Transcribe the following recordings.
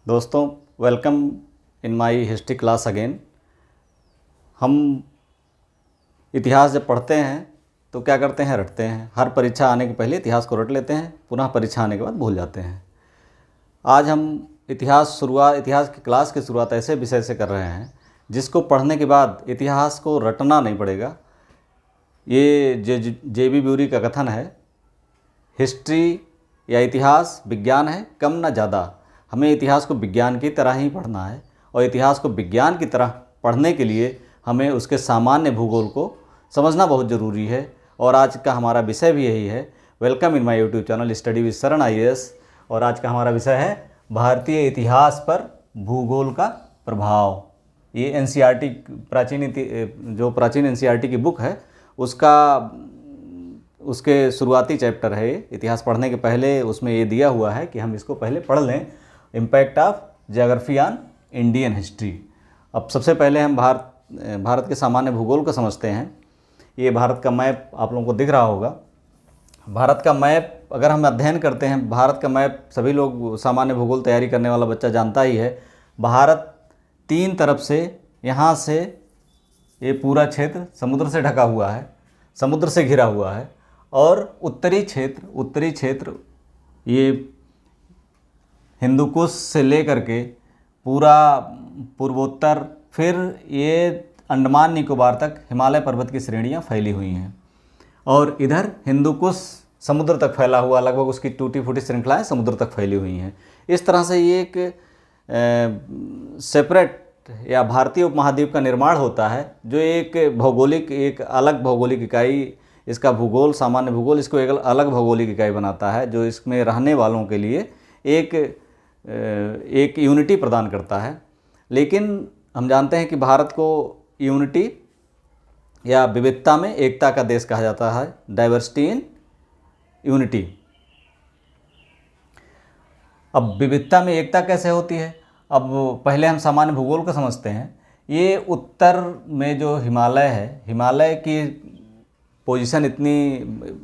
दोस्तों, welcome in my history class again. हम इतिहास जब पढ़ते हैं तो क्या करते हैं, रटते हैं। हर परीक्षा आने के पहले इतिहास को रट लेते हैं, पुनः परीक्षा आने के बाद भूल जाते हैं। आज हम इतिहास की क्लास की शुरुआत ऐसे विषय से कर रहे हैं जिसको पढ़ने के बाद इतिहास को रटना नहीं पड़ेगा। ये जे बी ब्यूरी का कथन है, हिस्ट्री या इतिहास विज्ञान है, कम ना ज़्यादा। हमें इतिहास को विज्ञान की तरह ही पढ़ना है और इतिहास को विज्ञान की तरह पढ़ने के लिए हमें उसके सामान्य भूगोल को समझना बहुत ज़रूरी है। और आज का हमारा विषय भी यही है। Welcome in my YouTube channel study with शरण IAS। और आज का हमारा विषय है भारतीय इतिहास पर भूगोल का प्रभाव। ये NCERT प्राचीन NCERT की बुक है, उसके शुरुआती चैप्टर है। इतिहास पढ़ने के पहले उसमें ये दिया हुआ है कि हम इसको पहले पढ़ लें, impact of geography on Indian history. अब सबसे पहले हम भारत के सामान्य भूगोल को समझते हैं। ये भारत का मैप आप लोगों को दिख रहा होगा। भारत का मैप अगर हम अध्ययन करते हैं, भारत का मैप सभी लोग, सामान्य भूगोल तैयारी करने वाला बच्चा जानता ही है। भारत तीन तरफ से, यहाँ से ये पूरा क्षेत्र समुद्र से ढका हुआ है, समुद्र से घिरा हुआ है। और उत्तरी क्षेत्र ये हिंदुकुश से लेकर के पूरा पूर्वोत्तर, फिर ये अंडमान निकोबार तक हिमालय पर्वत की श्रेणियाँ फैली हुई हैं। और इधर हिंदुकुश समुद्र तक फैला हुआ, लगभग उसकी टूटी फूटी श्रृंखलाएँ समुद्र तक फैली हुई हैं। इस तरह से ये एक सेपरेट या भारतीय उपमहाद्वीप का निर्माण होता है, जो एक अलग भौगोलिक इकाई, इसका भूगोल, सामान्य भूगोल इसको एक अलग भौगोलिक इकाई बनाता है, जो इसमें रहने वालों के लिए एक यूनिटी प्रदान करता है। लेकिन हम जानते हैं कि भारत को यूनिटी या विविधता में एकता का देश कहा जाता है, डाइवर्सिटी इन यूनिटी। अब विविधता में एकता कैसे होती है? अब पहले हम सामान्य भूगोल को समझते हैं। ये उत्तर में जो हिमालय है, हिमालय की पोजीशन इतनी,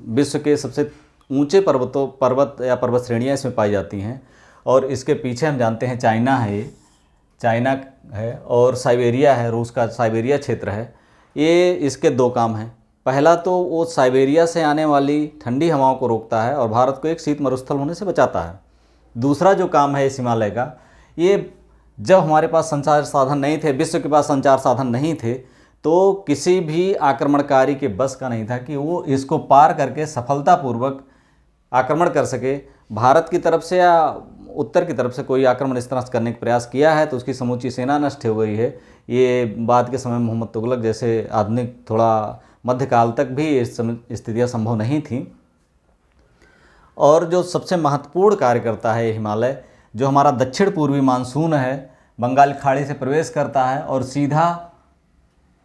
विश्व के सबसे ऊंचे पर्वत या पर्वत श्रेणियाँ इसमें पाई जाती हैं। और इसके पीछे हम जानते हैं चाइना है, चाइना है, और साइबेरिया है, रूस का साइबेरिया क्षेत्र है। ये इसके दो काम हैं। पहला तो वो साइबेरिया से आने वाली ठंडी हवाओं को रोकता है और भारत को एक शीत मरुस्थल होने से बचाता है। दूसरा जो काम है इस हिमालय का, ये जब हमारे पास संचार साधन नहीं थे, विश्व के पास संचार साधन नहीं थे, तो किसी भी आक्रमणकारी के बस का नहीं था कि वो इसको पार करके सफलतापूर्वक आक्रमण कर सके। भारत की तरफ से या उत्तर की तरफ से कोई आक्रमण इस तरह से करने का प्रयास किया है तो उसकी समूची सेना नष्ट हो गई है। ये बाद के समय मोहम्मद तुगलक जैसे आधुनिक, थोड़ा मध्यकाल तक भी इस स्थितियाँ संभव नहीं थी। और जो सबसे महत्वपूर्ण कार्य करता है ये हिमालय, जो हमारा दक्षिण पूर्वी मानसून है, बंगाल की खाड़ी से प्रवेश करता है और सीधा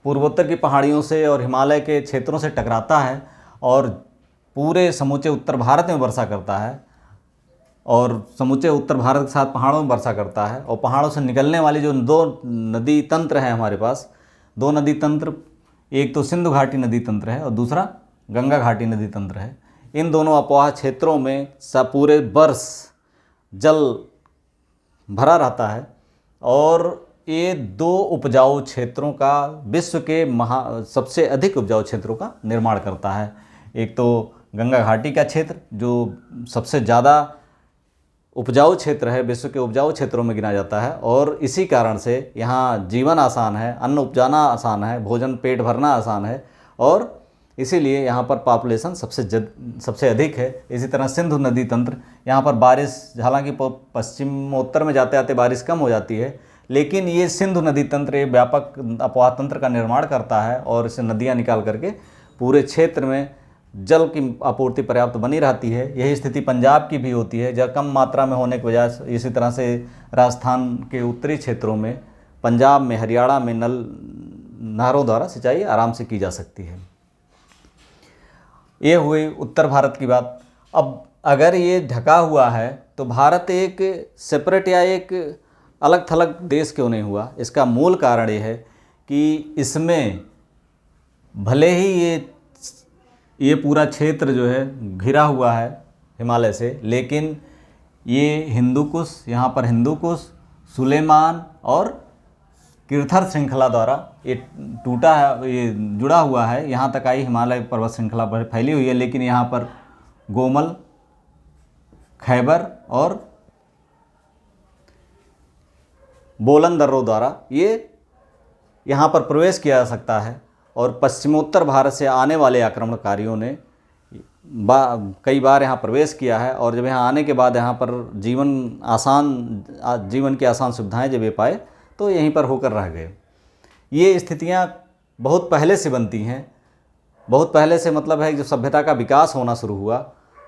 पूर्वोत्तर की पहाड़ियों से और हिमालय के क्षेत्रों से टकराता है और पूरे समूचे उत्तर भारत में वर्षा करता है, और समूचे उत्तर भारत के साथ पहाड़ों में वर्षा करता है। और पहाड़ों से निकलने वाली जो दो नदी तंत्र हैं हमारे पास, दो नदी तंत्र, एक तो सिंधु घाटी नदी तंत्र है और दूसरा गंगा घाटी नदी तंत्र है। इन दोनों अपवाह क्षेत्रों में पूरे वर्ष जल भरा रहता है और ये दो उपजाऊ क्षेत्रों का, विश्व के सबसे अधिक उपजाऊ क्षेत्रों का निर्माण करता है। एक तो गंगा घाटी का क्षेत्र जो सबसे ज़्यादा उपजाऊ क्षेत्र है, विश्व के उपजाऊ क्षेत्रों में गिना जाता है, और इसी कारण से यहाँ जीवन आसान है, अन्न उपजाना आसान है, भोजन पेट भरना आसान है, और इसीलिए यहाँ पर पॉपुलेशन सबसे अधिक है। इसी तरह सिंधु नदी तंत्र, यहाँ पर बारिश, हालांकि पश्चिमोत्तर में जाते जाते बारिश कम हो जाती है, लेकिन ये सिंधु नदी तंत्र एक व्यापक अपवाह तंत्र का निर्माण करता है और इसे नदियाँ निकाल करके पूरे क्षेत्र में जल की आपूर्ति पर्याप्त बनी रहती है। यही स्थिति पंजाब की भी होती है, जब कम मात्रा में होने की वजह से। इसी तरह से राजस्थान के उत्तरी क्षेत्रों में, पंजाब में, हरियाणा में नहरों द्वारा सिंचाई आराम से की जा सकती है। ये हुई उत्तर भारत की बात। अब अगर ये ढका हुआ है तो भारत एक सेपरेट या एक अलग थलग देश क्यों नहीं हुआ? इसका मूल कारण ये है कि इसमें भले ही ये पूरा क्षेत्र जो है घिरा हुआ है हिमालय से, लेकिन ये हिंदुकुश, यहाँ पर हिंदुकुश सुलेमान और किर्थर श्रृंखला द्वारा ये टूटा है, ये जुड़ा हुआ है, यहाँ तक आई हिमालय पर्वत श्रृंखला पर फैली हुई है। लेकिन यहाँ पर गोमल, खैबर और बोलन दर्रों द्वारा ये यहाँ पर प्रवेश किया जा सकता है। और पश्चिमोत्तर भारत से आने वाले आक्रमणकारियों ने कई बार यहाँ प्रवेश किया है, और जब यहाँ आने के बाद यहाँ पर जीवन की आसान सुविधाएं जब ये पाए तो यहीं पर होकर रह गए। ये स्थितियाँ बहुत पहले से बनती हैं, बहुत पहले से मतलब है जब सभ्यता का विकास होना शुरू हुआ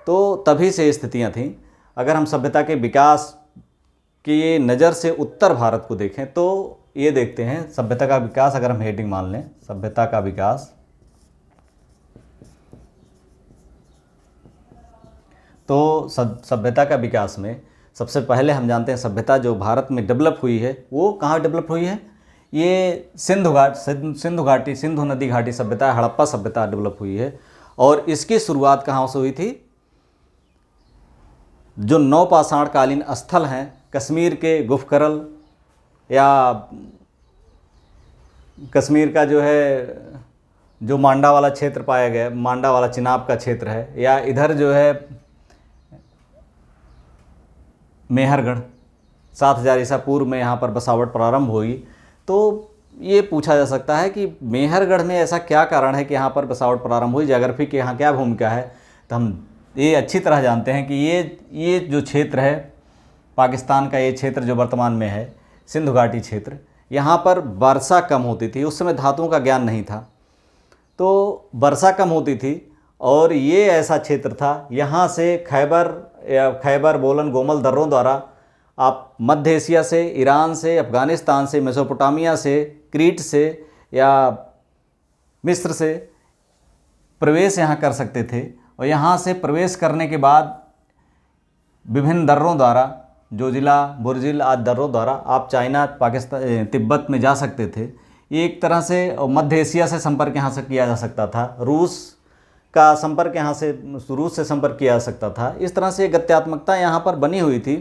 तो तभी से स्थितियाँ थीं। अगर हम सभ्यता के विकास की नज़र से उत्तर भारत को देखें तो ये देखते हैं सभ्यता का विकास, अगर हम हेडिंग मान लें सभ्यता का विकास, तो सभ्यता का विकास में सबसे पहले हम जानते हैं सभ्यता जो भारत में डेवलप हुई है वो कहाँ डेवलप हुई है, ये सिंधु नदी घाटी सभ्यता, हड़प्पा सभ्यता डेवलप हुई है। और इसकी शुरुआत कहाँ से हुई थी, जो नवपाषाणकालीन स्थल हैं कश्मीर के गुफकरल या कश्मीर का जो है जो मांडा वाला क्षेत्र पाया गया, मांडा वाला चिनाब का क्षेत्र है, या इधर जो है मेहरगढ़ 7000 ईसा पूर्व में यहाँ पर बसावट प्रारंभ हुई। तो ये पूछा जा सकता है कि मेहरगढ़ में ऐसा क्या कारण है कि यहाँ पर बसावट प्रारंभ हुई, ज्योग्राफी की यहाँ क्या भूमिका है। तो हम ये अच्छी तरह जानते हैं कि ये जो क्षेत्र है पाकिस्तान का, ये क्षेत्र जो वर्तमान में है सिंधु घाटी क्षेत्र, यहाँ पर वर्षा कम होती थी। उस समय धातुओं का ज्ञान नहीं था तो वर्षा कम होती थी, और ये ऐसा क्षेत्र था यहाँ से खैबर बोलन गोमल दर्रों द्वारा आप मध्य एशिया से, ईरान से, अफ़गानिस्तान से, मेसोपोटामिया से, क्रीट से या मिस्र से प्रवेश यहाँ कर सकते थे। और यहाँ से प्रवेश करने के बाद विभिन्न दर्रों द्वारा, जोजिला, बुर्जिल आदि दर्रों द्वारा आप चाइना, पाकिस्तान, तिब्बत में जा सकते थे। ये एक तरह से मध्य एशिया से संपर्क यहाँ से किया जा सकता था, रूस का संपर्क यहाँ से, रूस से संपर्क किया जा सकता था। इस तरह से गत्यात्मकता यहाँ पर बनी हुई थी,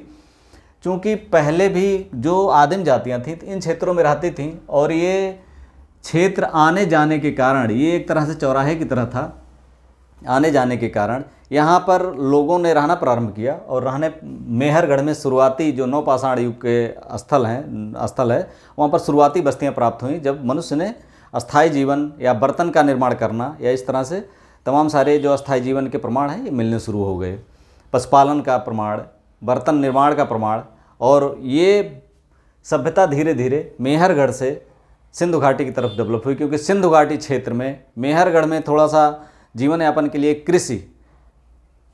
क्योंकि पहले भी जो आदिम जातियाँ थीं इन क्षेत्रों में रहती थीं, और ये क्षेत्र आने जाने के कारण, ये एक तरह से चौराहे की तरह था, आने जाने के कारण यहाँ पर लोगों ने रहना प्रारंभ किया। और रहने मेहरगढ़ में शुरुआती जो नवपाषाण युग के स्थल है वहाँ पर शुरुआती बस्तियाँ प्राप्त हुई, जब मनुष्य ने अस्थायी जीवन या बर्तन का निर्माण करना या इस तरह से तमाम सारे जो अस्थायी जीवन के प्रमाण हैं ये मिलने शुरू हो गए। पशुपालन का प्रमाण, बर्तन निर्माण का प्रमाण, और ये सभ्यता धीरे धीरे मेहरगढ़ से सिंधु घाटी की तरफ डेवलप हुई, क्योंकि सिंधु घाटी क्षेत्र में मेहरगढ़ में थोड़ा सा जीवन यापन के लिए कृषि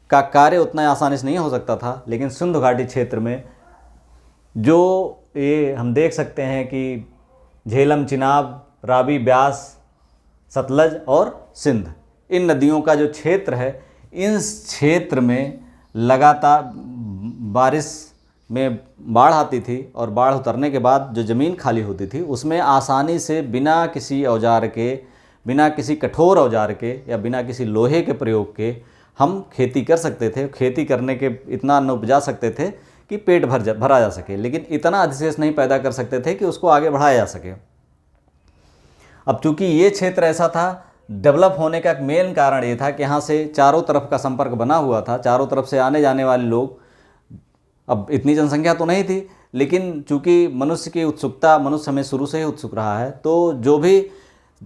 का कार्य उतना आसानी से नहीं हो सकता था। लेकिन सिंधु घाटी क्षेत्र में जो ये हम देख सकते हैं कि झेलम, चिनाब, रावी, ब्यास, सतलज और सिंध, इन नदियों का जो क्षेत्र है, इन क्षेत्र में लगातार बारिश में बाढ़ आती थी, और बाढ़ उतरने के बाद जो ज़मीन खाली होती थी उसमें आसानी से बिना किसी औजार के, बिना किसी कठोर औजार के या बिना किसी लोहे के प्रयोग के हम खेती कर सकते थे। खेती करने के इतना अन्न उपजा सकते थे कि पेट भरा जा सके, लेकिन इतना अधिशेष नहीं पैदा कर सकते थे कि उसको आगे बढ़ाया जा सके। अब चूँकि ये क्षेत्र ऐसा था, डेवलप होने का एक मेन कारण ये था कि यहाँ से चारों तरफ का संपर्क बना हुआ था, चारों तरफ से आने जाने वाले लोग, अब इतनी जनसंख्या तो नहीं थी, लेकिन चूँकि मनुष्य की उत्सुकता, मनुष्य हमें शुरू से ही उत्सुक रहा है, तो जो भी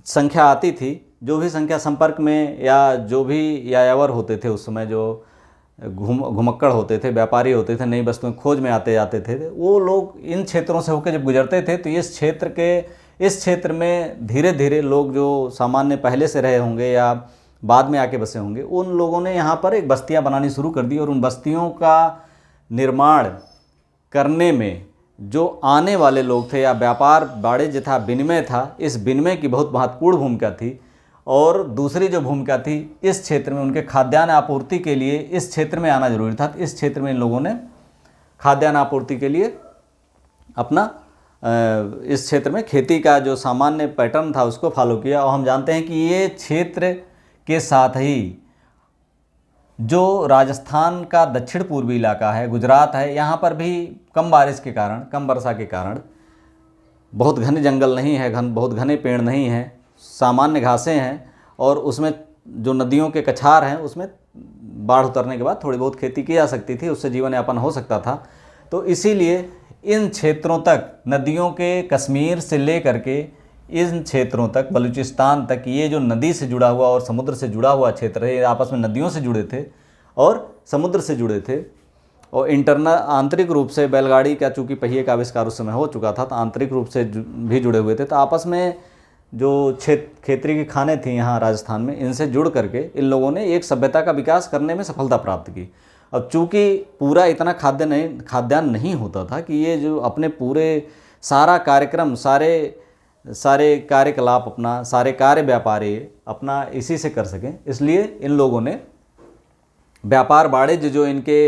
संख्या आती थी, जो भी संख्या संपर्क में या जो भी यायावर होते थे उस समय, जो घुमक्कड़ होते थे, व्यापारी होते थे, नई वस्तुएं खोज में आते जाते थे, वो लोग इन क्षेत्रों से होकर जब गुजरते थे तो इस क्षेत्र में धीरे धीरे लोग जो सामान्य पहले से रहे होंगे या बाद में आके बसे होंगे, उन लोगों ने यहाँ पर एक बस्तियाँ बनानी शुरू कर दी। और उन बस्तियों का निर्माण करने में जो आने वाले लोग थे या व्यापार वाणिज्य था, विनिमय था, इस विनिमय की बहुत महत्वपूर्ण भूमिका थी। और दूसरी जो भूमिका थी, इस क्षेत्र में उनके खाद्यान्न आपूर्ति के लिए इस क्षेत्र में आना जरूरी था। इस क्षेत्र में इन लोगों ने खाद्यान्न आपूर्ति के लिए अपना इस क्षेत्र में खेती का जो सामान्य पैटर्न था उसको फॉलो किया। और हम जानते हैं कि ये क्षेत्र के साथ ही जो राजस्थान का दक्षिण पूर्वी इलाका है, गुजरात है, यहाँ पर भी कम बारिश के कारण, कम वर्षा के कारण, बहुत घने जंगल नहीं है, बहुत घने पेड़ नहीं हैं, सामान्य घासें हैं, और उसमें जो नदियों के कछार हैं उसमें बाढ़ उतरने के बाद थोड़ी बहुत खेती की जा सकती थी, उससे जीवन यापन हो सकता था। तो इसीलिए इन क्षेत्रों तक, नदियों के कश्मीर से लेकर के इन क्षेत्रों तक, बलूचिस्तान तक, ये जो नदी से जुड़ा हुआ और समुद्र से जुड़ा हुआ क्षेत्र है, ये आपस में नदियों से जुड़े थे और समुद्र से जुड़े थे, और आंतरिक रूप से बैलगाड़ी का चूँकि पहिए का आविष्कार उस समय हो चुका था, तो आंतरिक रूप से भी जुड़े हुए थे। तो आपस में जो खेतरी की खानें थी यहाँ राजस्थान में, इनसे जुड़ करके इन लोगों ने एक सभ्यता का विकास करने में सफलता प्राप्त की। अब चूँकि पूरा इतना खाद्यान्न नहीं होता था कि ये जो अपने पूरे सारा कार्यक्रम, सारे कार्यकलाप अपना, सारे कार्य व्यापारी अपना इसी से कर सकें, इसलिए इन लोगों ने व्यापार वाणिज्य जो इनके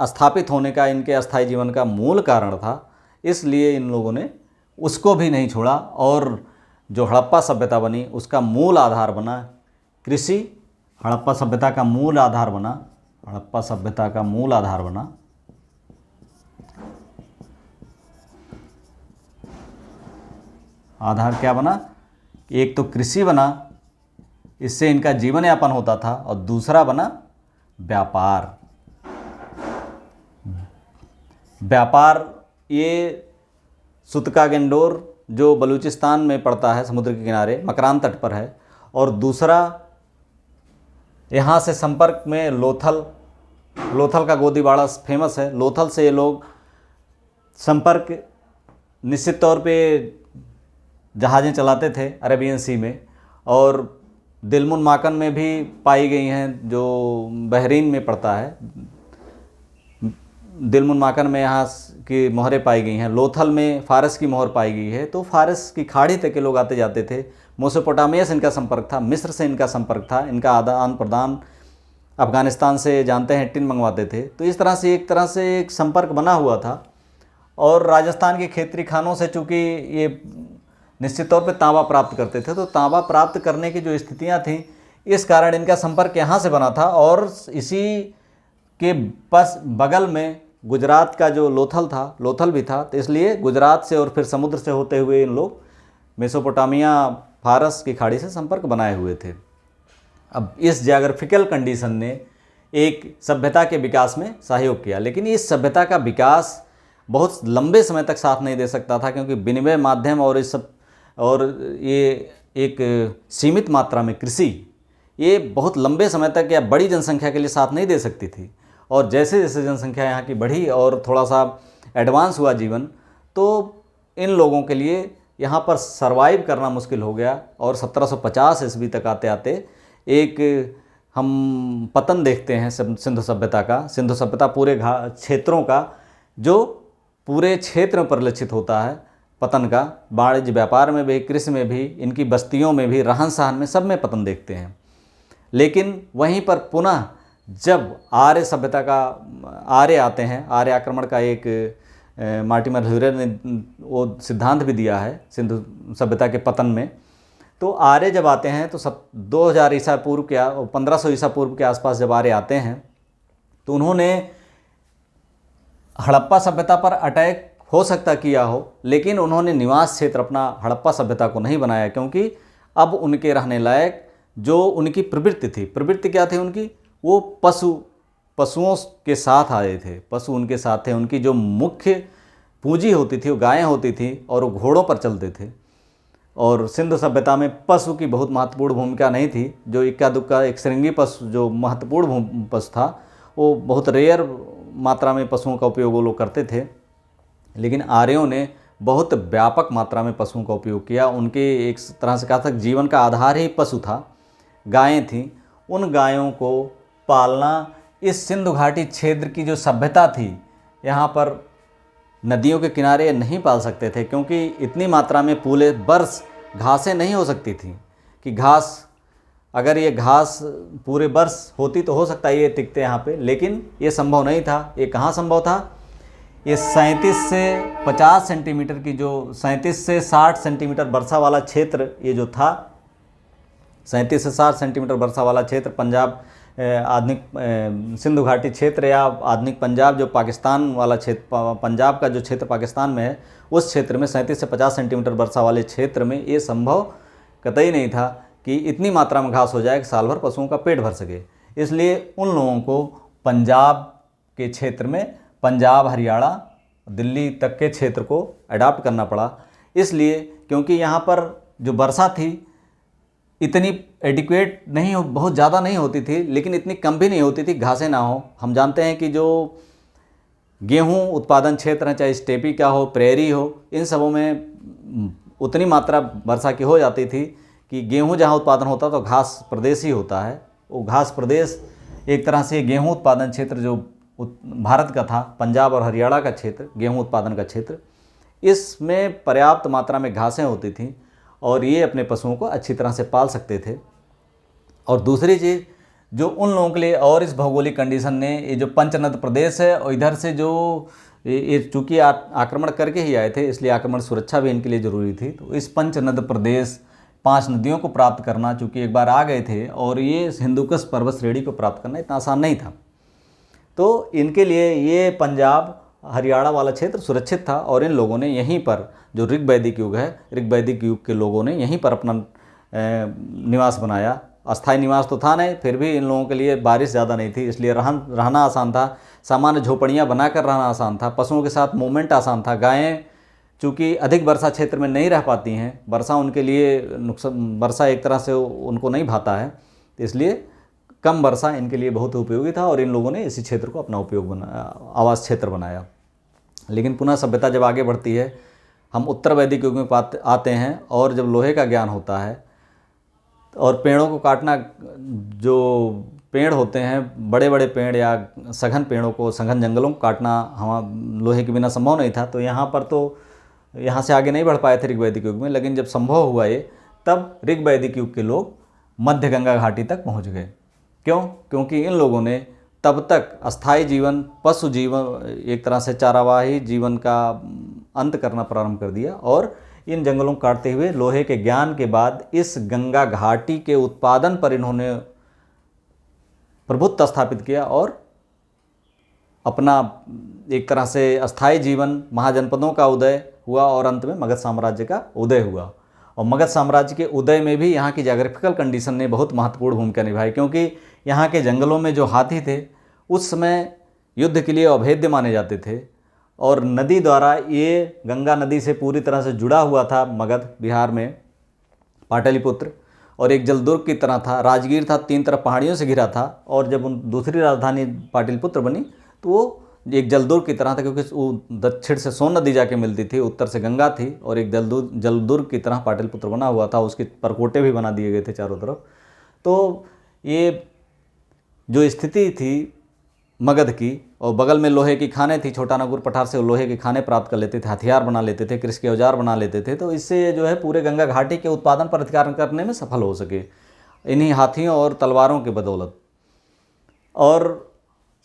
स्थापित होने का, इनके अस्थायी जीवन का मूल कारण था, इसलिए इन लोगों ने उसको भी नहीं छोड़ा, और जो हड़प्पा सभ्यता बनी उसका मूल आधार बना कृषि। हड़प्पा सभ्यता का मूल आधार बना, हड़प्पा सभ्यता का मूल आधार बना आधार क्या बना? एक तो कृषि बना, इससे इनका जीवन यापन होता था, और दूसरा बना व्यापार। व्यापार, ये सुतका-गेंडोर जो बलूचिस्तान में पड़ता है, समुद्र के किनारे मकरान तट पर है, और दूसरा यहाँ से संपर्क में लोथल का गोदीबाड़ा फेमस है। लोथल से ये लोग संपर्क निश्चित तौर पे जहाज़ें चलाते थे अरेबियन सी में, और दिलमुन माकन में भी पाई गई हैं, जो बहरीन में पड़ता है। दिलमुन माकन में यहाँ की मोहरें पाई गई हैं। लोथल में फ़ारस की मोहर पाई गई है। तो फ़ारस की खाड़ी तक के लोग आते जाते थे। मेसोपोटामिया से इनका संपर्क था, मिस्र से इनका संपर्क था, इनका आदान प्रदान अफ़गानिस्तान से जानते हैं टिन मंगवाते थे। तो इस तरह से एक संपर्क बना हुआ था। और राजस्थान के खेतरी खानों से चूँकि ये निश्चित तौर पे तांबा प्राप्त करते थे, तो तांबा प्राप्त करने की जो स्थितियाँ थीं, इस कारण इनका संपर्क यहाँ से बना था। और इसी के पास बगल में गुजरात का जो लोथल भी था, तो इसलिए गुजरात से और फिर समुद्र से होते हुए इन लोग मेसोपोटामिया, फारस की खाड़ी से संपर्क बनाए हुए थे। अब इस ज्योग्राफिकल कंडीशन ने एक सभ्यता के विकास में सहयोग किया, लेकिन इस सभ्यता का विकास बहुत लंबे समय तक साथ नहीं दे सकता था, क्योंकि विनिमय माध्यम और ये एक सीमित मात्रा में कृषि, ये बहुत लंबे समय तक या बड़ी जनसंख्या के लिए साथ नहीं दे सकती थी। और जैसे जैसे जनसंख्या यहाँ की बढ़ी और थोड़ा सा एडवांस हुआ जीवन, तो इन लोगों के लिए यहाँ पर सरवाइव करना मुश्किल हो गया। और 1750 ईस्वी तक आते आते एक हम पतन देखते हैं सिंधु सभ्यता का। सिंधु सभ्यता पूरे क्षेत्रों का, जो पूरे क्षेत्र में परिलक्षित होता है पतन का, वाणिज्य व्यापार में भी, कृषि में भी, इनकी बस्तियों में भी, रहन सहन में, सब में पतन देखते हैं। लेकिन वहीं पर पुनः जब आर्य आते हैं, आर्य आक्रमण का एक मार्टिमर ह्यूरे ने वो सिद्धांत भी दिया है सिंधु सभ्यता के पतन में। तो आर्य जब आते हैं तो 2000 ईसा पूर्व के 1500 ईसा पूर्व के आसपास जब आर्य आते हैं, तो उन्होंने हड़प्पा सभ्यता पर अटैक हो सकता किया हो, लेकिन उन्होंने निवास क्षेत्र अपना हड़प्पा सभ्यता को नहीं बनाया, क्योंकि अब उनके रहने लायक जो उनकी प्रवृत्ति क्या थी उनकी, वो पशुओं के साथ आए थे। पशु उनके साथ थे। उनकी जो मुख्य पूंजी होती थी वो गायें होती थी, और वो घोड़ों पर चलते थे। और सिंधु सभ्यता में पशु की बहुत महत्वपूर्ण भूमिका नहीं थी। जो इक्का दुक्का एक श्रृंगी पशु जो महत्वपूर्ण पशु था, वो बहुत रेयर मात्रा में पशुओं का उपयोग वो लोग करते थे। लेकिन आर्यों ने बहुत व्यापक मात्रा में पशुओं का उपयोग किया। उनके एक तरह से कहा था जीवन का आधार ही पशु था, गायें थीं। उन गायों को पालना, इस सिंधु घाटी क्षेत्र की जो सभ्यता थी, यहाँ पर नदियों के किनारे नहीं पाल सकते थे, क्योंकि इतनी मात्रा में पूरे बरस घासें नहीं हो सकती थी कि अगर ये घास पूरे बरस होती तो हो सकता है ये टिकते यहाँ पे, लेकिन ये संभव नहीं था। ये कहाँ संभव था? ये 37 से 50 सेंटीमीटर की, जो 37 से 60 सेंटीमीटर वर्षा वाला क्षेत्र ये जो था, 37 से 60 सेंटीमीटर वर्षा वाला क्षेत्र पंजाब आधुनिक सिंधु घाटी क्षेत्र या आधुनिक पंजाब, जो पाकिस्तान वाला क्षेत्र, पंजाब का जो क्षेत्र पाकिस्तान में है, उस क्षेत्र में 37 से 50 सेंटीमीटर वर्षा वाले क्षेत्र में ये संभव कतई नहीं था कि इतनी मात्रा में घास हो जाए कि साल भर पशुओं का पेट भर सके। इसलिए उन लोगों को पंजाब के क्षेत्र में, पंजाब, हरियाणा, दिल्ली तक के क्षेत्र को अडाप्ट करना पड़ा। इसलिए क्योंकि यहाँ पर जो वर्षा थी इतनी एडिक्वेट नहीं हो, बहुत ज़्यादा नहीं होती थी, लेकिन इतनी कम भी नहीं होती थी घासें ना हो। हम जानते हैं कि जो गेहूं उत्पादन क्षेत्र हैं, चाहे स्टेपी का हो, प्रेरी हो, इन सबों में उतनी मात्रा वर्षा की हो जाती थी कि गेहूं जहां उत्पादन होता तो घास प्रदेश ही होता है। वो घास प्रदेश एक तरह से गेहूं उत्पादन क्षेत्र जो भारत का था, पंजाब और हरियाणा का क्षेत्र, गेहूं उत्पादन का क्षेत्र, इसमें पर्याप्त मात्रा में घासें होती थीं और ये अपने पशुओं को अच्छी तरह से पाल सकते थे। और दूसरी चीज़ जो उन लोगों के लिए, और इस भौगोलिक कंडीशन ने, ये जो पंचनद प्रदेश है और इधर से जो ये चूँकि आक्रमण करके ही आए थे, इसलिए आक्रमण सुरक्षा भी इनके लिए ज़रूरी थी। तो इस पंचनद प्रदेश, 5 नदियों को प्राप्त करना, चूँकि एक बार आ गए थे, और ये हिंदुकुश पर्वत श्रेणी को प्राप्त करना इतना आसान नहीं था। तो इनके लिए ये पंजाब हरियाणा वाला क्षेत्र सुरक्षित था और इन लोगों ने यहीं पर, जो ऋग वैदिक युग है, ऋग वैदिक युग के लोगों ने यहीं पर अपना निवास बनाया। अस्थायी निवास तो था नहीं, फिर भी इन लोगों के लिए बारिश ज़्यादा नहीं थी, इसलिए रहना आसान था। सामान्य झोपड़ियाँ बनाकर रहना आसान था। पशुओं के साथ मूवमेंट आसान था। गायें चूँकि अधिक वर्षा क्षेत्र में नहीं रह पाती हैं, वर्षा उनके लिए वर्षा एक तरह से उनको नहीं भाता है, इसलिए कम वर्षा इनके लिए बहुत उपयोगी था और इन लोगों ने इसी क्षेत्र को अपना आवास क्षेत्र बनाया। लेकिन पुनः सभ्यता जब आगे बढ़ती है, हम उत्तर वैदिक युग में आते हैं और जब लोहे का ज्ञान होता है और पेड़ों को काटना, जो पेड़ होते हैं, बड़े बड़े पेड़ या सघन पेड़ों को, सघन जंगलों को काटना हम लोहे के बिना संभव नहीं था। तो यहाँ पर तो यहाँ से आगे नहीं बढ़ पाए थे ऋग वैदिक युग में, लेकिन जब संभव हुआ ये, तब ऋग वैदिक युग के लोग मध्य गंगा घाटी तक पहुँच गए। क्यों? क्योंकि इन लोगों ने तब तक अस्थायी जीवन, पशु जीवन, एक तरह से चारावाही जीवन का अंत करना प्रारंभ कर दिया और इन जंगलों को काटते हुए लोहे के ज्ञान के बाद इस गंगा घाटी के उत्पादन पर इन्होंने प्रभुत्व स्थापित किया और अपना एक तरह से अस्थायी जीवन, महाजनपदों का उदय हुआ और अंत में मगध साम्राज्य का उदय हुआ। और मगध साम्राज्य के उदय में भी यहाँ की ज्योग्राफिकल कंडीशन ने बहुत महत्वपूर्ण भूमिका निभाई, क्योंकि यहाँ के जंगलों में जो हाथी थे उस समय युद्ध के लिए अभेद्य माने जाते थे और नदी द्वारा, ये गंगा नदी से पूरी तरह से जुड़ा हुआ था मगध, बिहार में पाटलिपुत्र, और एक जलदुर्ग की तरह था। राजगीर था, 3 तरफ पहाड़ियों से घिरा था और जब उन दूसरी राजधानी पाटलिपुत्र बनी तो वो एक जलदुर्ग की तरह था, क्योंकि वो दक्षिण से सोन नदी जाके मिलती थी, उत्तर से गंगा थी और एक जलदुर्ग की तरह पाटलिपुत्र बना हुआ था। उसके परकोटे भी बना दिए गए थे चारों तरफ। तो ये जो स्थिति थी मगध की, और बगल में लोहे की खानें थी, छोटा नागपुर पठार से लोहे की खानें प्राप्त कर लेते थे, हथियार बना लेते थे, कृषि के औजार बना लेते थे। तो इससे जो है पूरे गंगा घाटी के उत्पादन पर अधिकार करने में सफल हो सके इन्हीं हाथियों और तलवारों के बदौलत। और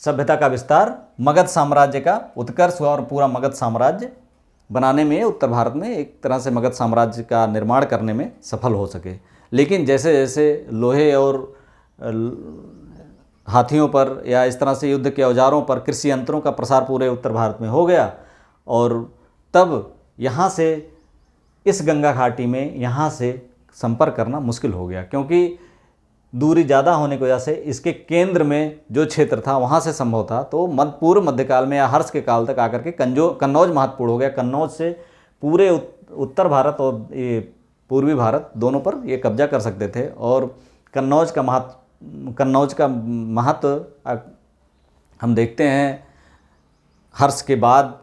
सभ्यता का विस्तार, मगध साम्राज्य का उत्कर्ष हुआ और पूरा मगध साम्राज्य बनाने में, उत्तर भारत में एक तरह से मगध साम्राज्य का निर्माण करने में सफल हो सके। लेकिन जैसे जैसे लोहे और हाथियों पर या इस तरह से युद्ध के औजारों पर, कृषि यंत्रों का प्रसार पूरे उत्तर भारत में हो गया और तब यहाँ से इस गंगा घाटी में यहाँ से संपर्क करना मुश्किल हो गया, क्योंकि दूरी ज़्यादा होने की वजह से इसके केंद्र में जो क्षेत्र था वहाँ से संभव था। तो पूर्व मध्यकाल में या हर्ष के काल तक आकर के कन्नौज महत्वपूर्ण हो गया। कन्नौज से पूरे उत्तर भारत और ये पूर्वी भारत दोनों पर ये कब्जा कर सकते थे और कन्नौज का महत्व हम देखते हैं। हर्ष के बाद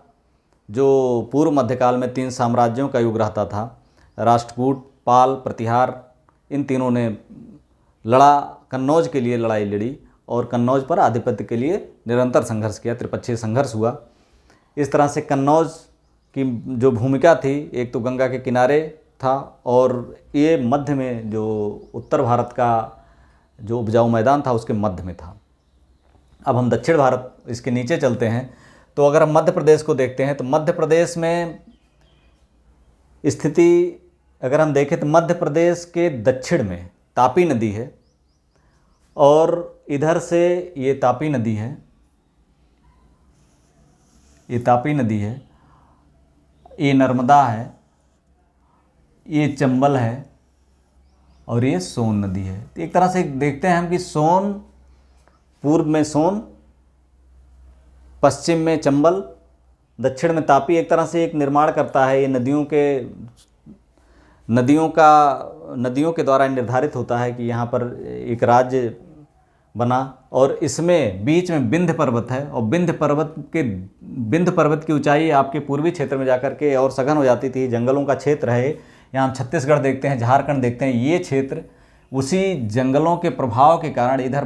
जो पूर्व मध्यकाल में 3 साम्राज्यों का युग रहता था, राष्ट्रकूट, पाल, प्रतिहार, इन तीनों ने लड़ा, कन्नौज के लिए लड़ाई लड़ी और कन्नौज पर आधिपत्य के लिए निरंतर संघर्ष किया, त्रिपक्षीय संघर्ष हुआ। इस तरह से कन्नौज की जो भूमिका थी, एक तो गंगा के किनारे था और ये मध्य में जो उत्तर भारत का जो उपजाऊ मैदान था उसके मध्य में था। अब हम दक्षिण भारत इसके नीचे चलते हैं, तो अगर हम मध्य प्रदेश को देखते हैं तो मध्य प्रदेश में स्थिति अगर हम देखें तो मध्य प्रदेश के दक्षिण में तापी नदी है और इधर से ये तापी नदी है, ये तापी नदी है, ये नर्मदा है, ये चंबल है और ये सोन नदी है। तो एक तरह से देखते हैं हम कि सोन, पूर्व में सोन, पश्चिम में चंबल, दक्षिण में तापी एक तरह से एक निर्माण करता है। ये नदियों के द्वारा निर्धारित होता है कि यहाँ पर एक राज्य बना। और इसमें बीच में विंध्य पर्वत है और विंध्य पर्वत की ऊंचाई आपके पूर्वी क्षेत्र में जाकर के और सघन हो जाती थी, जंगलों का क्षेत्र है। यहाँ हम छत्तीसगढ़ देखते हैं, झारखंड देखते हैं, ये क्षेत्र उसी जंगलों के प्रभाव के कारण इधर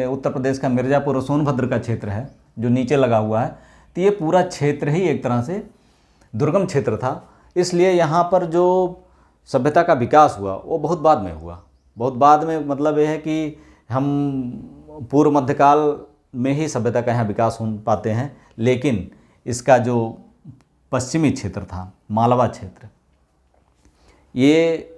उत्तर प्रदेश का मिर्ज़ापुर और सोनभद्र का क्षेत्र है जो नीचे लगा हुआ है। तो ये पूरा क्षेत्र ही एक तरह से दुर्गम क्षेत्र था, इसलिए यहाँ पर जो सभ्यता का विकास हुआ वो बहुत बाद में हुआ। बहुत बाद में मतलब ये है कि हम पूर्व मध्यकाल में ही सभ्यता का यहाँ विकास हो पाते हैं, लेकिन इसका जो पश्चिमी क्षेत्र था, मालवा क्षेत्र, ये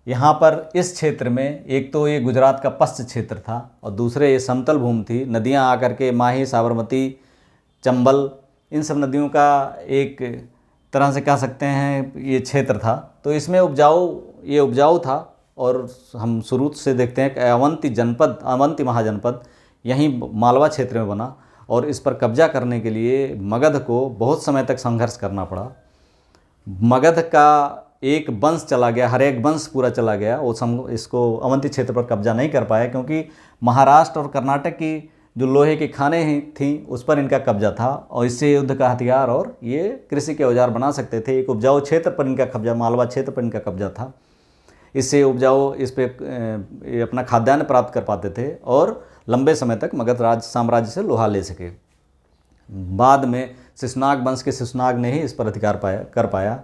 यहाँ पर इस क्षेत्र में एक तो ये गुजरात का पश्चिम क्षेत्र था और दूसरे ये समतल भूमि थी। नदियाँ आकर के माही, साबरमती, चंबल, इन सब नदियों का एक तरह से कह सकते हैं ये क्षेत्र था। तो इसमें उपजाऊ था। और हम शुरू से देखते हैं कि अवंती महाजनपद यहीं मालवा क्षेत्र में बना और इस पर कब्जा करने के लिए मगध को बहुत समय तक संघर्ष करना पड़ा। मगध का एक वंश चला गया, हर एक वंश पूरा चला गया, वो इसको अवंती क्षेत्र पर कब्जा नहीं कर पाया क्योंकि महाराष्ट्र और कर्नाटक की जो लोहे की खानें थीं उस पर इनका कब्जा था और इससे युद्ध का हथियार और ये कृषि के औजार बना सकते थे। एक उपजाऊ क्षेत्र पर इनका कब्जा, मालवा क्षेत्र पर इनका कब्जा था, इससे उपजाऊ इस पे अपना खाद्यान्न प्राप्त कर पाते थे और लंबे समय तक मगध साम्राज्य से लोहा ले सके। बाद में शिशुनाग वंश के शिशुनाग ने ही इस पर अधिकार कर पाया।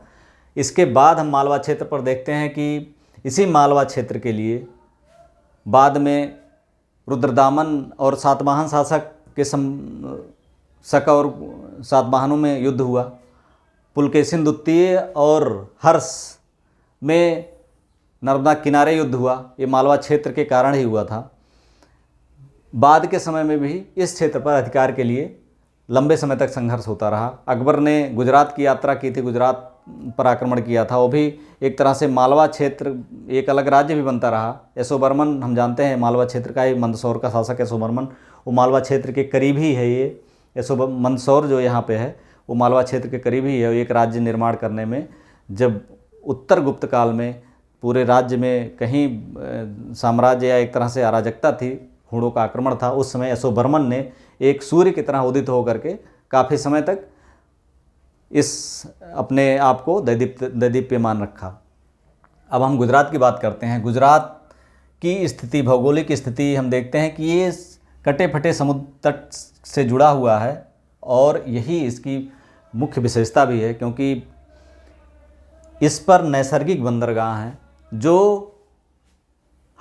इसके बाद हम मालवा क्षेत्र पर देखते हैं कि इसी मालवा क्षेत्र के लिए बाद में रुद्रदामन और सातवाहन शासक के शक और सातवाहनों में युद्ध हुआ। पुलकेशिन द्वितीय और हर्ष में नर्मदा किनारे युद्ध हुआ, ये मालवा क्षेत्र के कारण ही हुआ था। बाद के समय में भी इस क्षेत्र पर अधिकार के लिए लंबे समय तक संघर्ष होता रहा। अकबर ने गुजरात की यात्रा की थी, गुजरात पर आक्रमण किया था, वो भी एक तरह से मालवा क्षेत्र एक अलग राज्य भी बनता रहा। यशोवर्मन हम जानते हैं मालवा क्षेत्र का ही, मंदसौर का शासक यशोवर्मन, वो मालवा क्षेत्र के करीब ही है। ये मंदसौर जो यहाँ पे है वो मालवा क्षेत्र के करीब ही है। एक राज्य निर्माण करने में जब उत्तर गुप्त काल में पूरे राज्य में कहीं साम्राज्य या एक तरह से अराजकता थी, हूणों का आक्रमण था, उस समय यशोवर्मन ने एक सूर्य की तरह उदित होकर के काफ़ी समय तक इस अपने आप को दैदीप्यमान रखा। अब हम गुजरात की बात करते हैं। गुजरात की स्थिति, भौगोलिक स्थिति हम देखते हैं कि ये कटे फटे समुद्र तट से जुड़ा हुआ है और यही इसकी मुख्य विशेषता भी है क्योंकि इस पर नैसर्गिक बंदरगाह हैं जो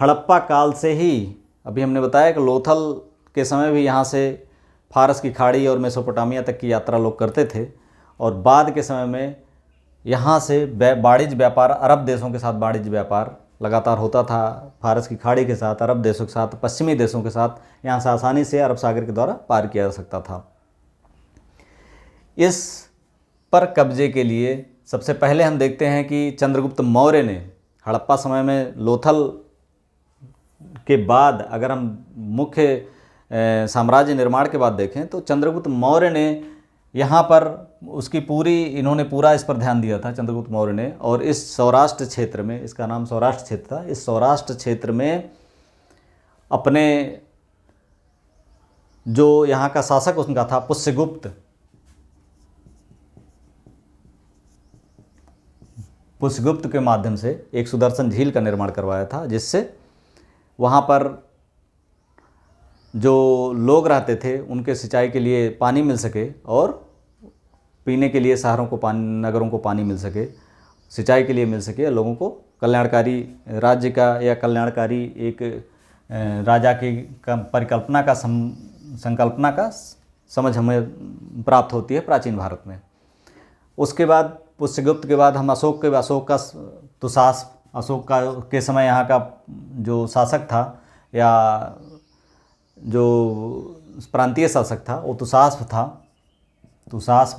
हड़प्पा काल से ही, अभी हमने बताया कि लोथल के समय भी यहाँ से फारस की खाड़ी और मेसोपोटामिया तक की यात्रा लोग करते थे और बाद के समय में यहाँ से वाणिज्य व्यापार, अरब देशों के साथ वाणिज्य व्यापार लगातार होता था। फारस की खाड़ी के साथ, अरब देशों के साथ, पश्चिमी देशों के साथ यहाँ से आसानी से अरब सागर के द्वारा पार किया जा सकता था। इस पर कब्जे के लिए सबसे पहले हम देखते हैं कि चंद्रगुप्त मौर्य ने हड़प्पा समय में लोथल के बाद, अगर हम मुख्य साम्राज्य निर्माण के बाद देखें तो चंद्रगुप्त मौर्य ने यहाँ पर इन्होंने पूरा इस पर ध्यान दिया था चंद्रगुप्त मौर्य ने। और इस सौराष्ट्र क्षेत्र में, इसका नाम सौराष्ट्र क्षेत्र था, इस सौराष्ट्र क्षेत्र में अपने जो यहाँ का शासक उनका था पुष्यगुप्त के माध्यम से एक सुदर्शन झील का निर्माण करवाया था, जिससे वहाँ पर जो लोग रहते थे उनके सिंचाई के लिए पानी मिल सके और पीने के लिए नगरों को पानी मिल सके, सिंचाई के लिए मिल सके, लोगों को कल्याणकारी राज्य का या कल्याणकारी एक राजा की संकल्पना का समझ हमें प्राप्त होती है प्राचीन भारत में। उसके बाद पुष्यगुप्त के बाद हम अशोक का के समय यहाँ का जो शासक था या जो प्रांतीय शासक था वो तुसास्प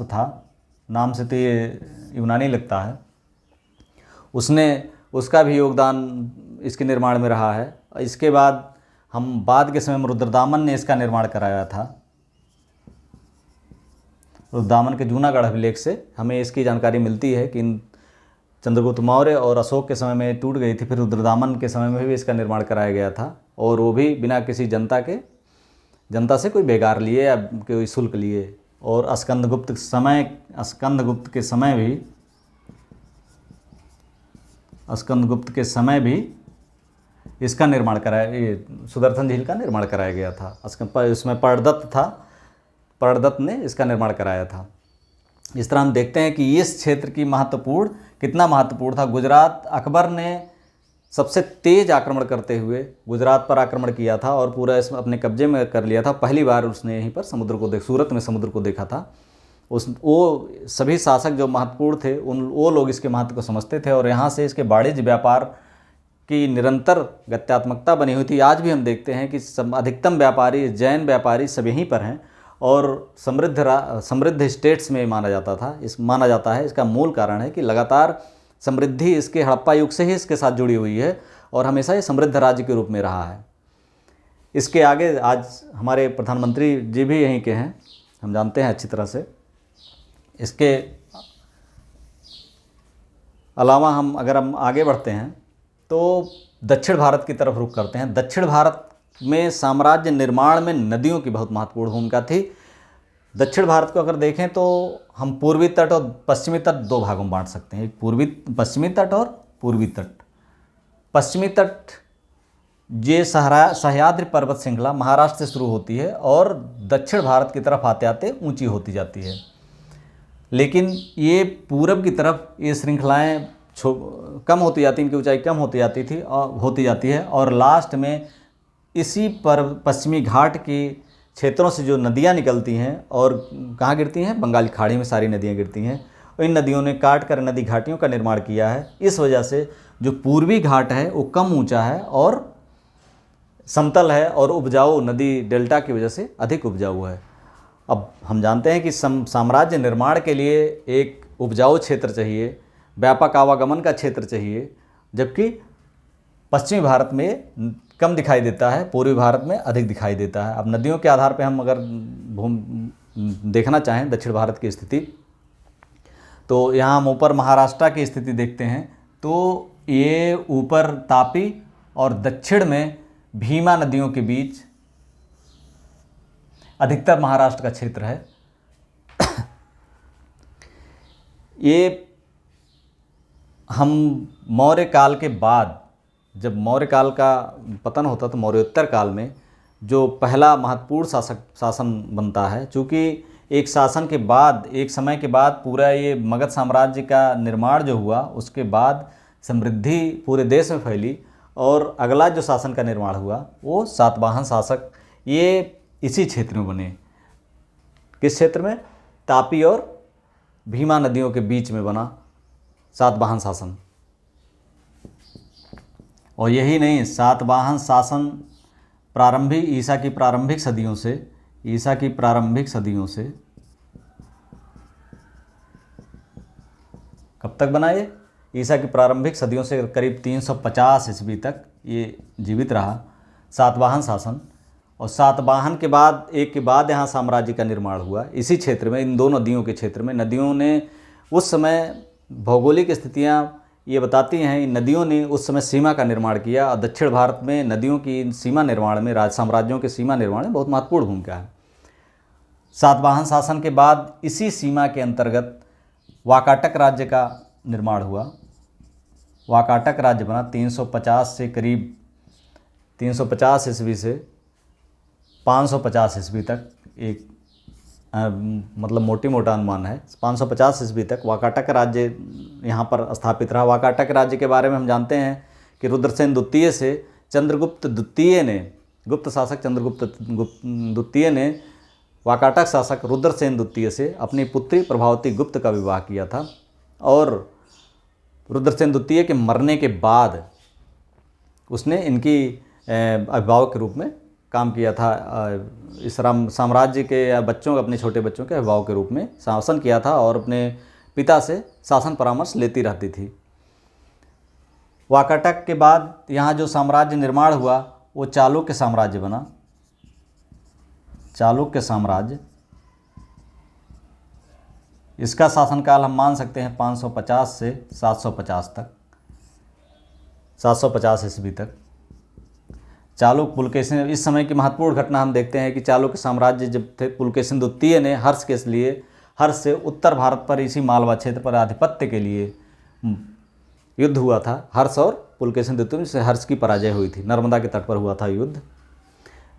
था, नाम से तो ये यूनानी लगता है। उसका भी योगदान इसके निर्माण में रहा है। इसके बाद हम बाद के समय में रुद्रदामन ने इसका निर्माण कराया था। रुद्रदामन के जूनागढ़ अभिलेख से हमें इसकी जानकारी मिलती है कि चंद्रगुप्त मौर्य और अशोक के समय में टूट गई थी, फिर रुद्रदामन के समय में भी इसका निर्माण कराया गया था, और वो भी बिना किसी जनता से कोई बेगार लिए या कोई शुल्क लिए। और स्कंदगुप्त के समय भी इसका निर्माण कराया, ये सुदर्शन झील का निर्माण कराया गया था। इसमें पर्णदत्त ने इसका निर्माण कराया था। इस तरह हम देखते हैं कि इस क्षेत्र की कितना महत्वपूर्ण था। गुजरात, अकबर ने सबसे तेज आक्रमण करते हुए गुजरात पर आक्रमण किया था और पूरा इसमें अपने कब्जे में कर लिया था। पहली बार उसने यहीं पर सूरत में समुद्र को देखा था। वो सभी शासक जो महत्वपूर्ण थे वो लोग इसके महत्व को समझते थे, और यहाँ से इसके वाणिज्य व्यापार की निरंतर गत्यात्मकता बनी हुई थी। आज भी हम देखते हैं कि अधिकतम व्यापारी, जैन व्यापारी सब यहीं पर हैं, और समृद्ध स्टेट्स में माना जाता है। इसका मूल कारण है कि लगातार समृद्धि इसके हड़प्पा युग से ही इसके साथ जुड़ी हुई है और हमेशा ये समृद्ध राज्य के रूप में रहा है। इसके आगे आज हमारे प्रधानमंत्री जी भी यहीं के हैं, हम जानते हैं अच्छी तरह से। इसके अलावा अगर हम आगे बढ़ते हैं तो दक्षिण भारत की तरफ रुख करते हैं। दक्षिण भारत में साम्राज्य निर्माण में नदियों की बहुत महत्वपूर्ण भूमिका थी। दक्षिण भारत को अगर देखें तो हम पूर्वी तट और पश्चिमी तट दो भागों में बांट सकते हैं, एक पश्चिमी तट और पूर्वी तट। पश्चिमी तट ये सह्याद्री पर्वत श्रृंखला महाराष्ट्र से शुरू होती है और दक्षिण भारत की तरफ आते आते ऊंची होती जाती है, लेकिन ये पूरब की तरफ ये श्रृंखलाएँ कम होती जाती, इनकी ऊंचाई कम होती जाती है और लास्ट में इसी पर पश्चिमी घाट के क्षेत्रों से जो नदियाँ निकलती हैं और कहाँ गिरती हैं, बंगाल की खाड़ी में सारी नदियाँ गिरती हैं। इन नदियों ने काट कर नदी घाटियों का निर्माण किया है। इस वजह से जो पूर्वी घाट है वो कम ऊंचा है और समतल है और उपजाऊ, नदी डेल्टा की वजह से अधिक उपजाऊ है। अब हम जानते हैं कि साम्राज्य निर्माण के लिए एक उपजाऊ क्षेत्र चाहिए, व्यापक आवागमन का क्षेत्र चाहिए, जबकि पश्चिमी भारत में कम दिखाई देता है, पूर्वी भारत में अधिक दिखाई देता है। अब नदियों के आधार पर हम अगर देखना चाहें दक्षिण भारत की स्थिति, तो यहाँ हम ऊपर महाराष्ट्र की स्थिति देखते हैं तो ये ऊपर तापी और दक्षिण में भीमा नदियों के बीच अधिकतर महाराष्ट्र का क्षेत्र है। ये हम मौर्य काल के बाद, जब मौर्य काल का पतन होता तो मौर्योत्तर काल में जो पहला महत्वपूर्ण शासन बनता है, चूँकि एक शासन के बाद, एक समय के बाद पूरा ये मगध साम्राज्य का निर्माण जो हुआ, उसके बाद समृद्धि पूरे देश में फैली और अगला जो शासन का निर्माण हुआ वो सातवाहन शासक ये इसी क्षेत्र में बने। किस क्षेत्र में? तापी और भीमा नदियों के बीच में बना सातवाहन शासन। और यही नहीं, सातवाहन शासन ईसा की प्रारंभिक सदियों से कब तक बना ये? ईसा की प्रारंभिक सदियों से करीब 350 ईस्वी तक ये जीवित रहा सातवाहन शासन। और सातवाहन के बाद एक के बाद यहाँ साम्राज्य का निर्माण हुआ इसी क्षेत्र में, इन दो नदियों के क्षेत्र में। नदियों ने उस समय, भौगोलिक स्थितियाँ ये बताती हैं, इन नदियों ने उस समय सीमा का निर्माण किया और दक्षिण भारत में नदियों की सीमा निर्माण में, राज साम्राज्यों के सीमा निर्माण में बहुत महत्वपूर्ण भूमिका है। सातवाहन शासन के बाद इसी सीमा के अंतर्गत वाकाटक राज्य का निर्माण हुआ। वाकाटक राज्य बना 350 से करीब 350 ईस्वी से 550 ईस्वी तक, एक मतलब मोटा अनुमान है, 550 ईस्वी तक वाकाटक राज्य यहाँ पर स्थापित रहा। वाकाटक राज्य के बारे में हम जानते हैं कि रुद्रसेन द्वितीय से गुप्त शासक चंद्रगुप्त द्वितीय ने वाकाटक शासक रुद्रसेन द्वितीय से अपनी पुत्री प्रभावती गुप्त का विवाह किया था और रुद्रसेन द्वितीय के मरने के बाद उसने इनकी अभिभावक के रूप में काम किया था। इस साम्राज्य के या बच्चों के, अपने छोटे बच्चों के अभिभावक के रूप में शासन किया था और अपने पिता से शासन परामर्श लेती रहती थी। वाकाटक के बाद यहाँ जो साम्राज्य निर्माण हुआ वो चालुक्य साम्राज्य बना। चालुक्य साम्राज्य, इसका शासनकाल हम मान सकते हैं 550 से 750 तक, 750 ईस्वी तक। चालुक्य पुलकेशिन, इस समय की महत्वपूर्ण घटना हम देखते हैं कि चालुक्य साम्राज्य जब थे, पुलकेशिन द्वितीय ने हर्ष के लिए, हर्ष से उत्तर भारत पर, इसी मालवा क्षेत्र पर आधिपत्य के लिए युद्ध हुआ था। हर्ष और पुलकेशिन द्वितीय से हर्ष की पराजय हुई थी, नर्मदा के तट पर हुआ था युद्ध।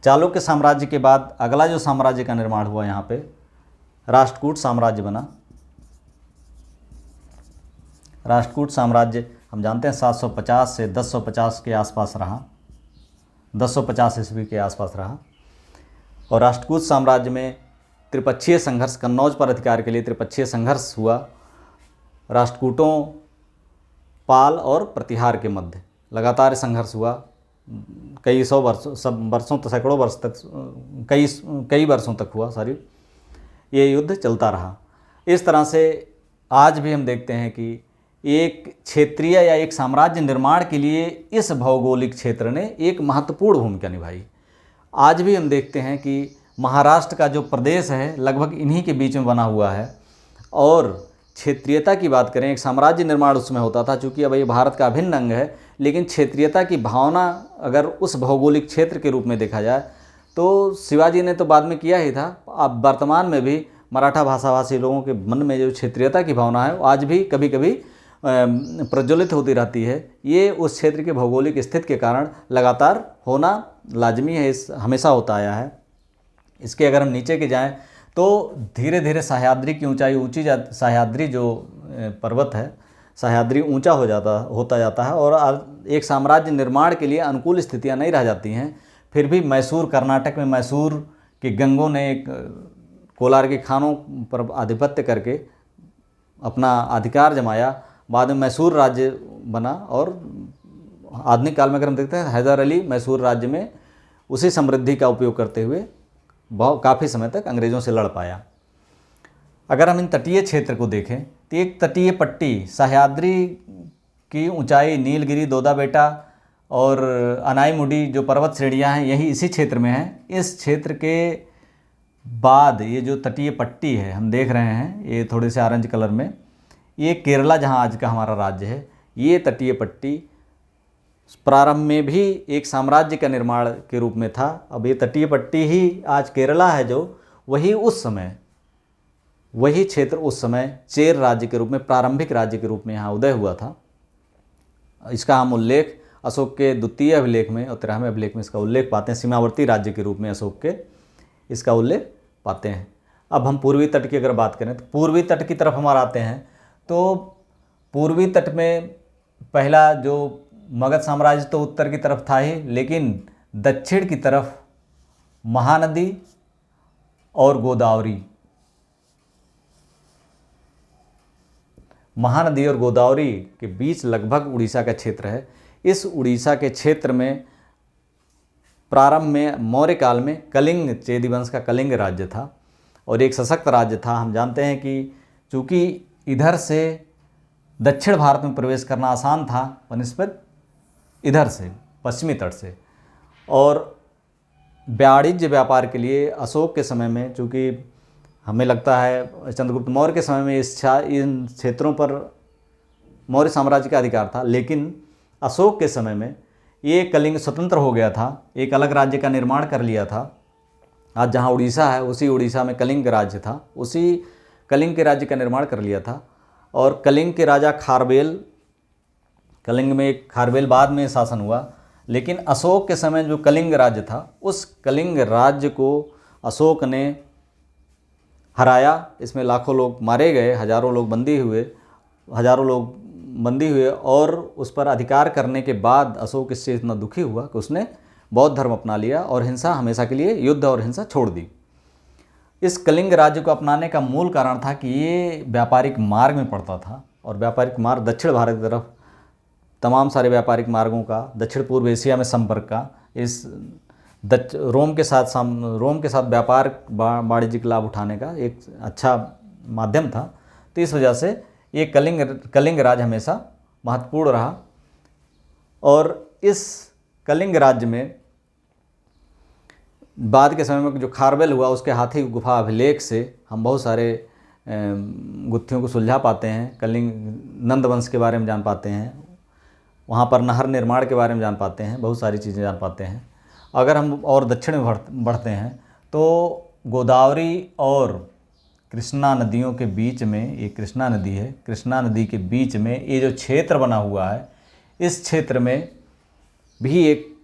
चालुक्य साम्राज्य के बाद अगला जो साम्राज्य का निर्माण हुआ यहाँ पे, राष्ट्रकूट साम्राज्य बना। राष्ट्रकूट साम्राज्य हम जानते हैं 750 से 1050 के आसपास रहा, 1050 ईस्वी के आसपास रहा। और राष्ट्रकूट साम्राज्य में त्रिपक्षीय संघर्ष, कन्नौज पर अधिकार के लिए त्रिपक्षीय संघर्ष हुआ। राष्ट्रकूटों, पाल और प्रतिहार के मध्य लगातार संघर्ष हुआ, कई सौ वर्षों, सब वर्षों तक, सैकड़ों वर्ष तक, कई वर्षों तक हुआ, ये युद्ध चलता रहा। इस तरह से आज भी हम देखते हैं कि एक क्षेत्रीय या एक साम्राज्य निर्माण के लिए इस भौगोलिक क्षेत्र ने एक महत्वपूर्ण भूमिका निभाई। आज भी हम देखते हैं कि महाराष्ट्र का जो प्रदेश है लगभग इन्हीं के बीच में बना हुआ है। और क्षेत्रीयता की बात करें, एक साम्राज्य निर्माण उसमें होता था, चूँकि अब ये भारत का अभिन्न अंग है, लेकिन क्षेत्रीयता की भावना अगर उस भौगोलिक क्षेत्र के रूप में देखा जाए तो शिवाजी ने तो बाद में किया ही था। अब वर्तमान में भी मराठा भाषाभाषी लोगों के मन में जो क्षेत्रीयता की भावना है आज भी कभी कभी प्रज्वलित होती रहती है। ये उस क्षेत्र के भौगोलिक स्थिति के कारण लगातार होना लाजमी है, इस हमेशा होता आया है। इसके अगर हम नीचे के जाएं तो धीरे धीरे सह्याद्री की ऊंचाई ऊंची सह्याद्री जो पर्वत है, सह्याद्री ऊंचा होता जाता है और एक साम्राज्य निर्माण के लिए अनुकूल स्थितियां नहीं रह जाती हैं। फिर भी मैसूर, कर्नाटक में मैसूर के गंगों ने एक कोलार के खानों पर आधिपत्य करके अपना अधिकार जमाया। बाद में मैसूर राज्य बना और आधुनिक काल में अगर हम देखते हैं हैदर अली मैसूर राज्य में उसी समृद्धि का उपयोग करते हुए काफ़ी समय तक अंग्रेज़ों से लड़ पाया। अगर हम इन तटीय क्षेत्र को देखें तो एक तटीय पट्टी, सह्याद्री की ऊंचाई, नीलगिरी, दोदा बेटा और अनाईमुडी जो पर्वत श्रेणियां हैं यही इसी क्षेत्र में हैं। इस क्षेत्र के बाद ये जो तटीय पट्टी है हम देख रहे हैं, ये थोड़े से ऑरेंज कलर में, ये केरला जहां आज का हमारा राज्य है, ये तटीय पट्टी प्रारंभ में भी एक साम्राज्य का निर्माण के रूप में था। अब ये तटीय पट्टी ही आज केरला है, जो वही क्षेत्र उस समय चेर राज्य के रूप में, प्रारंभिक राज्य के रूप में यहाँ उदय हुआ था। इसका हम उल्लेख अशोक के द्वितीय अभिलेख में और 13वें अभिलेख में इसका उल्लेख पाते हैं। सीमावर्ती राज्य के रूप में अशोक के इसका उल्लेख पाते हैं। अब हम पूर्वी तट की अगर बात करें तो पूर्वी तट की तरफ हमारा आते हैं तो पूर्वी तट में पहला जो मगध साम्राज्य तो उत्तर की तरफ था ही, लेकिन दक्षिण की तरफ महानदी और गोदावरी के बीच लगभग उड़ीसा का क्षेत्र है। इस उड़ीसा के क्षेत्र में प्रारंभ में मौर्य काल में कलिंग, चेदी वंश का कलिंग राज्य था और एक सशक्त राज्य था। हम जानते हैं कि चूँकि इधर से दक्षिण भारत में प्रवेश करना आसान था बनिस्बत इधर से पश्चिमी तट से, और वाणिज्य व्यापार के लिए अशोक के समय में, चूँकि हमें लगता है चंद्रगुप्त मौर्य के समय में इन क्षेत्रों पर मौर्य साम्राज्य का अधिकार था, लेकिन अशोक के समय में ये कलिंग स्वतंत्र हो गया था, एक अलग राज्य का निर्माण कर लिया था। आज जहाँ उड़ीसा है उसी उड़ीसा में कलिंग राज्य था, उसी कलिंग के राज्य का निर्माण कर लिया था। और कलिंग के राजा खारवेल, कलिंग में एक खारवेल बाद में शासन हुआ, लेकिन अशोक के समय जो कलिंग राज्य था उस कलिंग राज्य को अशोक ने हराया। इसमें लाखों लोग मारे गए, हजारों लोग बंदी हुए और उस पर अधिकार करने के बाद अशोक इससे इतना दुखी हुआ कि उसने बौद्ध धर्म अपना लिया और हिंसा, हमेशा के लिए युद्ध और हिंसा छोड़ दी। इस कलिंग राज्य को अपनाने का मूल कारण था कि ये व्यापारिक मार्ग में पड़ता था और व्यापारिक मार्ग दक्षिण भारत की तरफ तमाम सारे व्यापारिक मार्गों का, दक्षिण पूर्व एशिया में संपर्क का, इस रोम के साथ व्यापार वाणिज्यिक लाभ उठाने का एक अच्छा माध्यम था। तो इस वजह से ये कलिंग राज्य हमेशा महत्वपूर्ण रहा। और इस कलिंग राज्य में बाद के समय में जो खारवेल हुआ, उसके हाथी गुफा अभिलेख से हम बहुत सारे गुत्थियों को सुलझा पाते हैं। कलिंग नंद वंश के बारे में जान पाते हैं, वहाँ पर नहर निर्माण के बारे में जान पाते हैं, बहुत सारी चीज़ें जान पाते हैं। अगर हम और दक्षिण में बढ़ते हैं तो गोदावरी और कृष्णा नदियों के बीच में, ये कृष्णा नदी है, कृष्णा नदी के बीच में ये जो क्षेत्र बना हुआ है, इस क्षेत्र में भी एक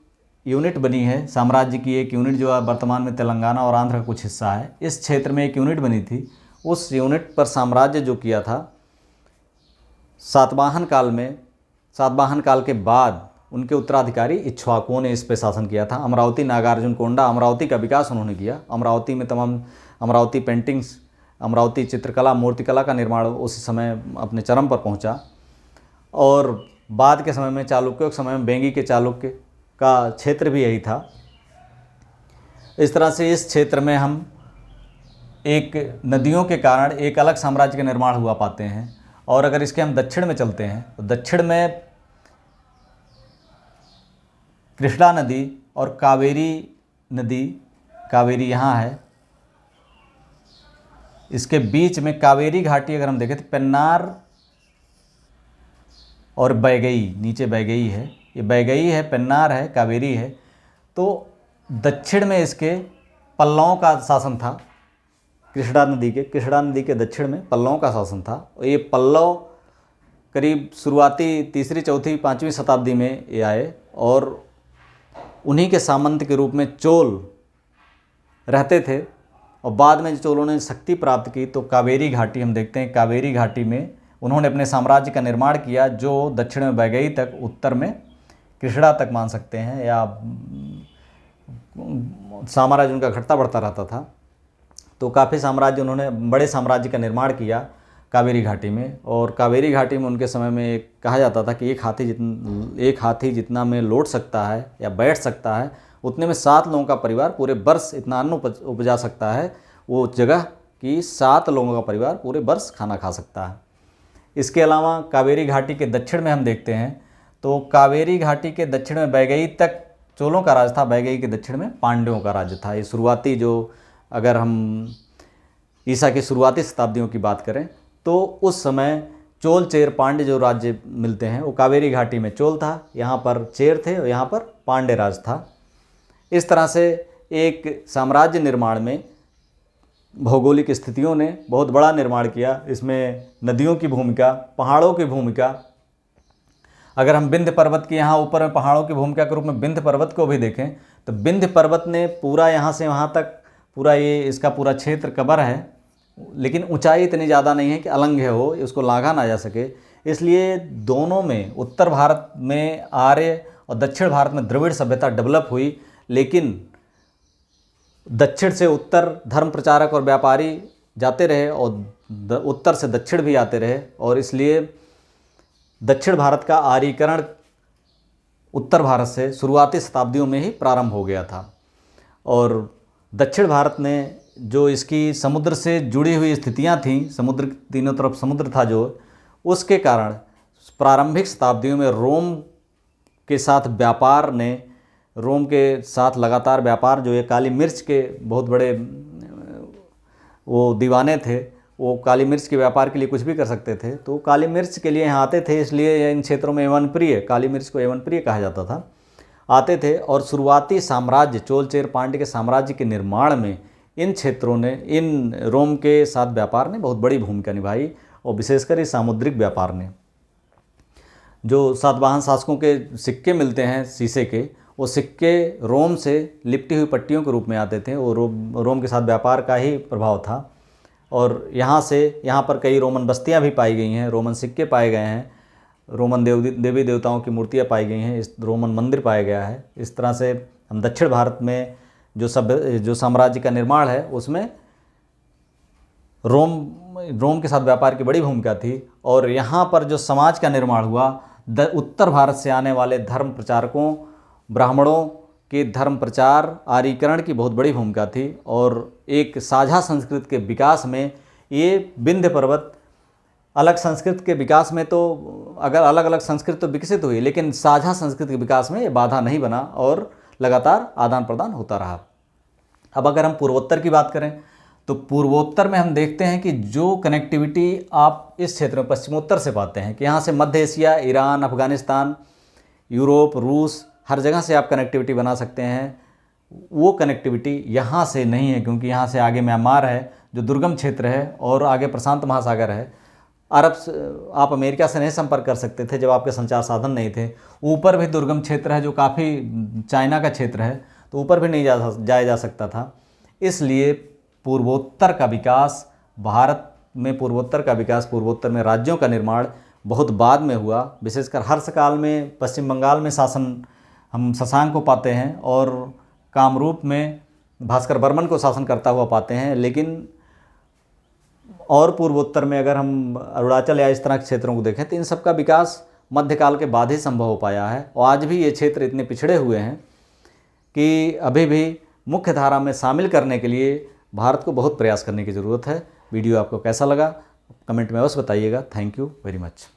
यूनिट बनी है साम्राज्य की। एक यूनिट जो वर्तमान में तेलंगाना और आंध्र का कुछ हिस्सा है, इस क्षेत्र में एक यूनिट बनी थी। उस यूनिट पर साम्राज्य जो किया था सातवाहन काल में, सातवाहन काल के बाद उनके उत्तराधिकारी इक्ष्वाकुओं ने इस पर शासन किया था। अमरावती, नागार्जुन कोंडा, अमरावती का विकास उन्होंने किया। अमरावती में तमाम अमरावती पेंटिंग्स, अमरावती चित्रकला, मूर्तिकला का निर्माण उस समय अपने चरम पर पहुंचा। और बाद के समय में चालुक्यों के समय में बेंगी के चालुक्य का क्षेत्र भी यही था। इस तरह से इस क्षेत्र में हम एक नदियों के कारण एक अलग साम्राज्य का निर्माण हुआ पाते हैं। और अगर इसके हम दक्षिण में चलते हैं तो दक्षिण में कृष्णा नदी और कावेरी नदी, कावेरी यहाँ है, इसके बीच में कावेरी घाटी अगर हम देखें तो पेन्नार और बैगई, नीचे बैगई है, ये बैगई है, पेन्नार है, कावेरी है। तो दक्षिण में इसके पल्लवों का शासन था। कृष्णा नदी के दक्षिण में पल्लवों का शासन था। और ये पल्लव करीब शुरुआती 3री, 4वीं, 5वीं शताब्दी में ये आए और उन्हीं के सामंत के रूप में चोल रहते थे। और बाद में चोलों ने शक्ति प्राप्त की तो कावेरी घाटी हम देखते हैं, कावेरी घाटी में उन्होंने अपने साम्राज्य का निर्माण किया, जो दक्षिण में बैगई तक, उत्तर में कृष्णा तक मान सकते हैं, या साम्राज्य उनका घटता बढ़ता रहता था। तो काफ़ी साम्राज्य, उन्होंने बड़े साम्राज्य का निर्माण किया कावेरी घाटी में। और कावेरी घाटी में उनके समय में एक कहा जाता था कि एक हाथी जितना में लौट सकता है या बैठ सकता है, उतने में 7 लोगों का परिवार पूरे वर्ष इतना अन्न उपजा सकता है। वो जगह कि 7 लोगों का परिवार पूरे वर्ष खाना खा सकता है। इसके अलावा कावेरी घाटी के दक्षिण में हम देखते हैं तो कावेरी घाटी के दक्षिण में बैगई तक चोलों का राज था, बैगई के दक्षिण में पांड्यों का राज्य था। ये शुरुआती, जो अगर हम ईसा की शुरुआती शताब्दियों की बात करें तो उस समय चोल, चेर, पांड्य जो राज्य मिलते हैं वो कावेरी घाटी में चोल था, यहाँ पर चेर थे और यहाँ पर पांड्य राज था। इस तरह से एक साम्राज्य निर्माण में भौगोलिक स्थितियों ने बहुत बड़ा निर्माण किया। इसमें नदियों की भूमिका, पहाड़ों की भूमिका, अगर हम विंध्य पर्वत की यहाँ ऊपर में पहाड़ों की भूमिका के रूप में विंध्य पर्वत को भी देखें तो विंध्य पर्वत ने पूरा यहाँ से वहाँ तक पूरा ये इसका पूरा क्षेत्र कवर है, लेकिन ऊंचाई इतनी ज़्यादा नहीं है कि अलंघ्य हो, उसको लांघा ना जा सके। इसलिए दोनों में, उत्तर भारत में आर्य और दक्षिण भारत में द्रविड़ सभ्यता डेवलप हुई, लेकिन दक्षिण से उत्तर धर्म प्रचारक और व्यापारी जाते रहे और उत्तर से दक्षिण भी आते रहे। और इसलिए दक्षिण भारत का आर्यीकरण उत्तर भारत से शुरुआती शताब्दियों में ही प्रारंभ हो गया था। और दक्षिण भारत ने जो इसकी समुद्र से जुड़ी हुई स्थितियां थीं, समुद्र, तीनों तरफ समुद्र था जो, उसके कारण प्रारंभिक शताब्दियों में रोम के साथ व्यापार ने, रोम के साथ लगातार व्यापार, जो ये काली मिर्च के बहुत बड़े वो दीवाने थे, वो काली मिर्च के व्यापार के लिए कुछ भी कर सकते थे, तो काली मिर्च के लिए यहाँ आते थे। इसलिए इन क्षेत्रों में एवन प्रिय, काली मिर्च को एवन प्रिय कहा जाता था, आते थे। और शुरुआती साम्राज्य चोल, चेर, पांड्य के साम्राज्य के निर्माण में इन क्षेत्रों ने, इन रोम के साथ व्यापार ने बहुत बड़ी भूमिका निभाई। और विशेषकर इस सामुद्रिक व्यापार ने, जो सातवाहन शासकों के सिक्के मिलते हैं शीशे के, वो सिक्के रोम से लिपटी हुई पट्टियों के रूप में आते थे। वो रोम के साथ व्यापार का ही प्रभाव था। और यहाँ पर कई रोमन बस्तियाँ भी पाई गई हैं, रोमन सिक्के पाए गए हैं, रोमन देवी देवताओं की मूर्तियाँ पाई गई हैं, इस रोमन मंदिर पाया गया है। इस तरह से हम दक्षिण भारत में जो साम्राज्य का निर्माण है उसमें रोम के साथ व्यापार की बड़ी भूमिका थी। और यहाँ पर जो समाज का निर्माण हुआ, उत्तर भारत से आने वाले धर्म प्रचारकों, ब्राह्मणों कि धर्म प्रचार आर्यीकरण की बहुत बड़ी भूमिका थी और एक साझा संस्कृत के विकास में ये विंध्य पर्वत, अलग संस्कृत के विकास में तो अगर अलग अलग संस्कृत तो विकसित हुई, लेकिन साझा संस्कृत के विकास में ये बाधा नहीं बना और लगातार आदान प्रदान होता रहा। अब अगर हम पूर्वोत्तर की बात करें तो पूर्वोत्तर में हम देखते हैं कि जो कनेक्टिविटी आप इस क्षेत्र में पश्चिमोत्तर से पाते हैं कि यहाँ से मध्य एशिया, ईरान, अफगानिस्तान, यूरोप, रूस, हर जगह से आप कनेक्टिविटी बना सकते हैं, वो कनेक्टिविटी यहाँ से नहीं है, क्योंकि यहाँ से आगे म्यांमार है जो दुर्गम क्षेत्र है और आगे प्रशांत महासागर है। आप अमेरिका से नहीं संपर्क कर सकते थे जब आपके संचार साधन नहीं थे। ऊपर भी दुर्गम क्षेत्र है जो काफ़ी चाइना का क्षेत्र है, तो ऊपर भी नहीं जाया जा सकता था। इसलिए पूर्वोत्तर का विकास, भारत में पूर्वोत्तर का विकास, पूर्वोत्तर में राज्यों का निर्माण बहुत बाद में हुआ। विशेषकर हर्षकाल में पश्चिम बंगाल में शासन हम शशांक को पाते हैं और कामरूप में भास्कर बर्मन को शासन करता हुआ पाते हैं, लेकिन और पूर्वोत्तर में अगर हम अरुणाचल या इस तरह के क्षेत्रों को देखें तो इन सब का विकास मध्यकाल के बाद ही संभव हो पाया है। और आज भी ये क्षेत्र इतने पिछड़े हुए हैं कि अभी भी मुख्य धारा में शामिल करने के लिए भारत को बहुत प्रयास करने की ज़रूरत है। वीडियो आपको कैसा लगा कमेंट में अवश्य बताइएगा। Thank you very much.